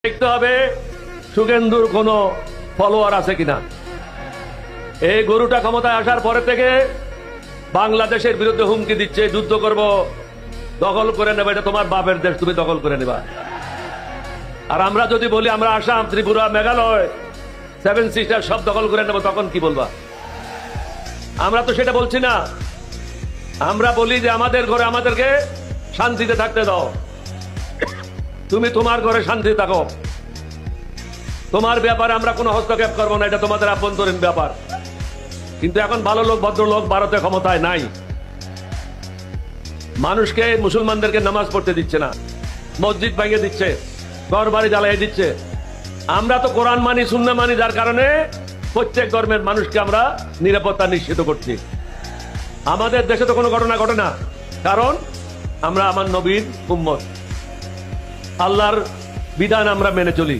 দেখতে হবে সুগেন্দুর কোনো ফলোয়ার আছে কিনা। এই গরুটা ক্ষমতায় আসার পরে থেকে বাংলাদেশের বিরুদ্ধে হুমকি দিচ্ছে, যুদ্ধ করব, দখল করে নেবে, এটা তোমার বাপের দেশ, তুমি দখল করে নেবা। আর আমরা যদি বলি আমরা আসাম, ত্রিপুরা, মেঘালয়, সেভেন সিস্টার সব দখল করে নেব, তখন কি বলবা? আমরা তো সেটা বলছি না। আমরা বলি যে আমাদের ঘরে আমাদেরকে শান্তিতে থাকতে দাও, তুমি তোমার ঘরে শান্তিতে থাকো, তোমার ব্যাপারে আমরা কোনো হস্তক্ষেপ করবো না, এটা তোমাদের আভ্যন্তরীণ ব্যাপার। কিন্তু এখন ভালো লোক, ভদ্রলোক ভারতে ক্ষমতায় নাই, মানুষকে, মুসলমানদেরকে নামাজ পড়তে দিচ্ছে না, মসজিদ ভেঙে দিচ্ছে, ঘর বাড়ি জ্বালিয়ে দিচ্ছে। আমরা তো কোরআন মানি, সুন্নাহ মানি, যার কারণে প্রত্যেক ধর্মের মানুষকে আমরা নিরাপত্তা নিশ্চিত করছি। আমাদের দেশে তো কোনো ঘটনা ঘটে না, কারণ আমরা আমার নবীর উম্মত, আল্লাহর বিধান আমরা মেনে চলি।